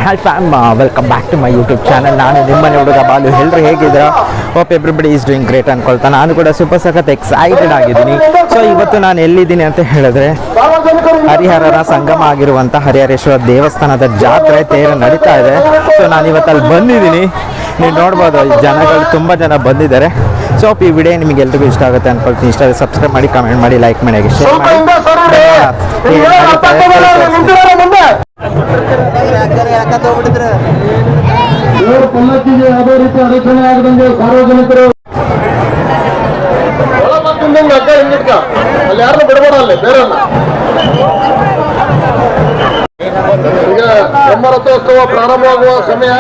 Hi fam, welcome back to my YouTube channel. ನಾನು ನಿಮ್ಮನೆ ಹುಡುಗ ಬಾಲು. ಎಲ್ಲರೂ ಹೇಗಿದ್ದೀರಾ? Hope everybody is doing great ಅನ್ಕೊಳ್ತಾ ನಾನು ಕೂಡ ಸೂಪರ್ ಸಖತ್ ಎಕ್ಸೈಟೆಡ್ ಆಗಿದ್ದೀನಿ. ಸೊ ಇವತ್ತು ನಾನು ಎಲ್ಲಿದ್ದೀನಿ ಅಂತ ಹೇಳಿದ್ರೆ, ಹರಿಹರರ ಸಂಗಮ ಆಗಿರುವಂಥ ಹರಿಹರೇಶ್ವರ ದೇವಸ್ಥಾನದ ಜಾತ್ರೆ ತೇರು ನಡೀತಾ ಇದೆ. ಸೊ ನಾನು ಇವತ್ತು ಅಲ್ಲಿ ಬಂದಿದ್ದೀನಿ. ನೀವು ನೋಡ್ಬೋದು, ಜನಗಳು ತುಂಬ ಜನ ಬಂದಿದ್ದಾರೆ. ಸೊ ಈ ವಿಡಿಯೋ ನಿಮಗೆ ಎಲ್ರಿಗೂ ಇಷ್ಟ ಆಗುತ್ತೆ ಅನ್ಕೊಳ್ತೀನಿ. ಇಷ್ಟ ಆದರೆ ಸಬ್ಸ್ಕ್ರೈಬ್ ಮಾಡಿ, ಕಮೆಂಟ್ ಮಾಡಿ, ಲೈಕ್ ಮಾಡಿ, ಶೇರ್ ಮಾಡಿ. ಪಲ್ಲಕ್ಕಿಗೆ ಯಾವುದೇ ರೀತಿ ಅಡಚಣೆ ಆಗದಂಗೆ ಸಾರ್ವಜನಿಕರು ಅಲ್ಲಿ ಯಾರನ್ನು ಬಿಡಬೇಡ, ಅಲ್ಲಿ ಬೇರೆಲ್ಲ. ಈಗ ಬ್ರಹ್ಮರಥೋತ್ಸವ ಪ್ರಾರಂಭವಾಗುವ ಸಮಯ.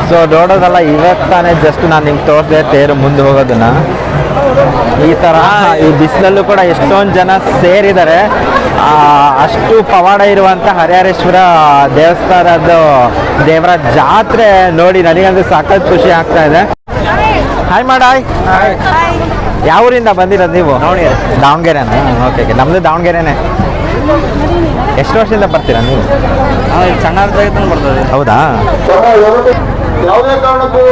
ಸೊ ನೋಡೋದಲ್ಲ, ಇವತ್ತಾನೆ ಜಸ್ಟ್ ನಾನು ನಿಮ್ಗೆ ತೋರಿಸಿದೆ ತೇರು ಮುಂದೆ ಹೋಗೋದನ್ನ. ಈ ಥರ ಈ ಬಿಸಿಲಲ್ಲೂ ಕೂಡ ಎಷ್ಟೊಂದು ಜನ ಸೇರಿದ್ದಾರೆ. ಅಷ್ಟು ಪವಾಡ ಇರುವಂಥ ಹರಿಹರೇಶ್ವರ ದೇವಸ್ಥಾನದ ದೇವರ ಜಾತ್ರೆ ನೋಡಿ ನನಗಂತೂ ಸಾಕಷ್ಟು ಖುಷಿ ಆಗ್ತಾ ಇದೆ. ಹಾಯ್ ಮಾಡಾಯ್. ಯಾವ ಊರಿಂದ ಬಂದಿರೋದು ನೀವು? ದಾವಣಗೆರೆನಾ? ಓಕೆ, ನಮ್ಮದು ದಾವಣಗೆರೆನೇ. ಎಷ್ಟು ವರ್ಷದಿಂದ ಬರ್ತೀರಾ ನೀವು? ಸಣ್ಣ ಬರ್ತದೆ. ಹೌದಾ? ಯಾವುದೇ ಕಾರಣಕ್ಕೂ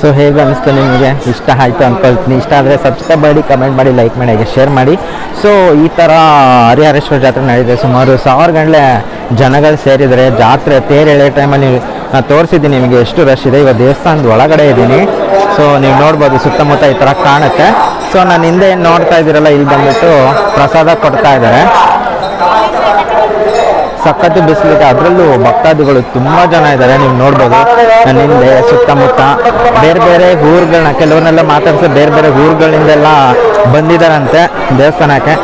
ಸೊ ಹೇಗೆ ಅನಿಸ್ತು ನಿಮಗೆ? ಇಷ್ಟ ಆಯಿತು ಅಂದ್ಕೊಳ್ತೀನಿ. ಇಷ್ಟ ಆದರೆ ಸಬ್ಸ್ಕ್ರೈಬ್ ಮಾಡಿ, ಕಮೆಂಟ್ ಮಾಡಿ, ಲೈಕ್ ಮಾಡಿ, ಹಾಗೆ ಶೇರ್ ಮಾಡಿ. ಸೊ ಈ ಥರ ಹರಿಹರೇಶ್ವರ ಜಾತ್ರೆ ನಡೆದಿದೆ. ಸುಮಾರು 1000 ಗಂಟಲೆ ಜನಗಳು ಸೇರಿದರೆ ಜಾತ್ರೆ ತೇರು ಎಳೆಯೋ ಟೈಮಲ್ಲಿ ನಾನು ತೋರಿಸಿದ್ದೀನಿ ನಿಮಗೆ ಎಷ್ಟು ರಶ್ ಇದೆ. ಇವಾಗ ದೇವಸ್ಥಾನದ ಒಳಗಡೆ ಇದ್ದೀನಿ. ಸೊ ನೀವು ನೋಡ್ಬೋದು ಸುತ್ತಮುತ್ತ ಈ ಥರ ಕಾಣುತ್ತೆ. ಸೊ ನಾನು ಹಿಂದೆ ಏನು ನೋಡ್ತಾ ಇದ್ದೀರಲ್ಲ, ಇಲ್ಲಿ ಬಂದುಬಿಟ್ಟು ಪ್ರಸಾದ ಕೊಡ್ತಾ ಇದ್ದಾರೆ. ಸಖತ್ತು ಬಿಸಿಲಿದೆ, ಅದರಲ್ಲೂ ಭಕ್ತಾದಿಗಳು ತುಂಬ ಜನ ಇದ್ದಾರೆ. ನೀವು ನೋಡ್ಬೋದು ನನ್ನ ಹಿಂದೆ ಸುತ್ತಮುತ್ತ ಬೇರೆ ಬೇರೆ ಊರುಗಳನ್ನ, ಕೆಲವ್ರನ್ನೆಲ್ಲ ಮಾತಾಡಿಸಿ ಬೇರೆ ಬೇರೆ ಊರುಗಳಿಂದೆಲ್ಲ ಬಂದಿದ್ದಾರಂತೆ ದೇವಸ್ಥಾನಕ್ಕೆ.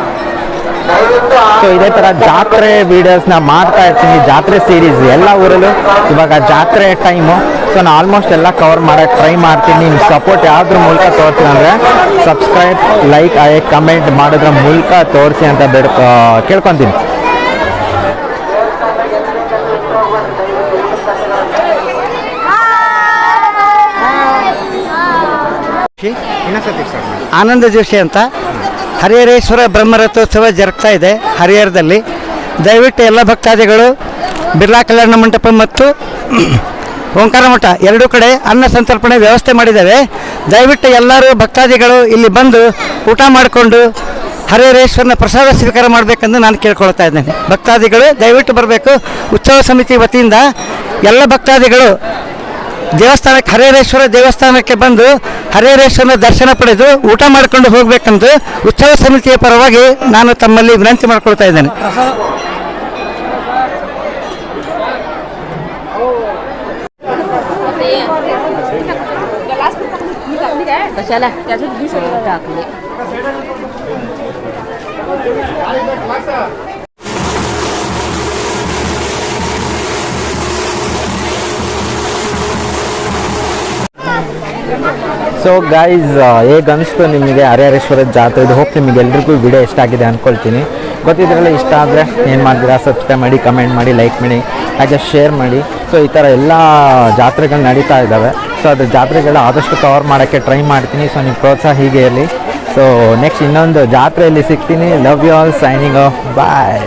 ಸೊ ಇದೇ ಥರ ಜಾತ್ರೆ ವೀಡಿಯೋಸ್ನ ಮಾಡ್ತಾ ಇರ್ತೀನಿ, ಜಾತ್ರೆ ಸೀರೀಸ್ ಎಲ್ಲ ಊರಲ್ಲೂ. ಇವಾಗ ಜಾತ್ರೆ ಟೈಮು, ಸೊ ನಾನು ಆಲ್ಮೋಸ್ಟ್ ಎಲ್ಲ ಕವರ್ ಮಾಡೋಕ್ಕೆ ಟ್ರೈ ಮಾಡ್ತೀನಿ. ನಿಮ್ಮ ಸಪೋರ್ಟ್ ಯಾವುದ್ರ ಮೂಲಕ ತೋರಿಸ್ತೀನಿ ಅಂದರೆ ಸಬ್ಸ್ಕ್ರೈಬ್, ಲೈಕ್, ಹಾಗೆ ಕಮೆಂಟ್ ಮಾಡೋದ್ರ ಮೂಲಕ ತೋರಿಸಿ ಅಂತ ಕೇಳ್ಕೊತೀನಿ. ಆನಂದ ಜೋಶಿ ಅಂತ ಹರಿಹರೇಶ್ವರ ಬ್ರಹ್ಮರಥೋತ್ಸವ ಜರುಗ್ತಾ ಇದೆ ಹರಿಹರದಲ್ಲಿ. ದಯವಿಟ್ಟು ಎಲ್ಲ ಭಕ್ತಾದಿಗಳು ಬಿರ್ಲಾ ಕಲ್ಯಾಣ ಮಂಟಪ ಮತ್ತು ಓಂಕಾರ ಮಠ ಎರಡೂ ಕಡೆ ಅನ್ನ ಸಂತರ್ಪಣೆ ವ್ಯವಸ್ಥೆ ಮಾಡಿದ್ದೇವೆ. ದಯವಿಟ್ಟು ಎಲ್ಲರೂ ಭಕ್ತಾದಿಗಳು ಇಲ್ಲಿ ಬಂದು ಊಟ ಮಾಡಿಕೊಂಡು ಹರಿಹರೇಶ್ವರನ ಪ್ರಸಾದ ಸ್ವೀಕಾರ ಮಾಡಬೇಕೆಂದು ನಾನು ಕೇಳ್ಕೊಳ್ತಾ ಇದ್ದೇನೆ. ಭಕ್ತಾದಿಗಳು ದಯವಿಟ್ಟು ಬರಬೇಕು. ಉತ್ಸವ ಸಮಿತಿ ವತಿಯಿಂದ ಎಲ್ಲ ಭಕ್ತಾದಿಗಳು ದೇವಸ್ಥಾನಕ್ಕೆ, ಹರಿಹರೇಶ್ವರ ದೇವಸ್ಥಾನಕ್ಕೆ ಬಂದು ಹರಿಹರೇಶ್ವರನ ದರ್ಶನ ಪಡೆದು ಊಟ ಮಾಡಿಕೊಂಡು ಹೋಗಬೇಕೆಂದು ಉತ್ಸವ ಸಮಿತಿಯ ಪರವಾಗಿ ನಾನು ತಮ್ಮಲ್ಲಿ ವಿನಂತಿ ಮಾಡಿಕೊಳ್ತಾ ಇದ್ದೇನೆ. ಸೊ ಗೈಸ್, ಹೇಗೆ ಅನಿಸ್ತು ನಿಮಗೆ ಹರಿಹರೇಶ್ವರ ಜಾತ್ರೆ? ಇದು ಹೋಪ್ ನಿಮಗೆ ಎಲ್ರಿಗೂ ವಿಡಿಯೋ ಇಷ್ಟ ಆಗಿದೆ ಅಂದ್ಕೊಳ್ತೀನಿ. ಗೊತ್ತಿದ್ರಲ್ಲ, ಇಷ್ಟ ಆದರೆ ಏನು ಮಾಡ್ತೀರಾ? ಸಬ್ಸ್ಕ್ರೈಬ್ ಮಾಡಿ, ಕಮೆಂಟ್ ಮಾಡಿ, ಲೈಕ್ ಮಾಡಿ, ಹಾಗೆ ಶೇರ್ ಮಾಡಿ. ಸೊ ಈ ಥರ ಎಲ್ಲ ಜಾತ್ರೆಗಳು ನಡೀತಾ ಇದ್ದಾವೆ. ಸೊ ಅದ್ರ ಜಾತ್ರೆಗಳು ಆದಷ್ಟು ಕವರ್ ಮಾಡೋಕ್ಕೆ ಟ್ರೈ ಮಾಡ್ತೀನಿ. ಸೊ ನಿಮ್ಮ ಪ್ರೋತ್ಸಾಹ ಹೀಗೆ ಇರಲಿ. ಸೊ ನೆಕ್ಸ್ಟ್ ಇನ್ನೊಂದು ಜಾತ್ರೆಯಲ್ಲಿ ಸಿಗ್ತೀನಿ. Love you all, signing off, bye.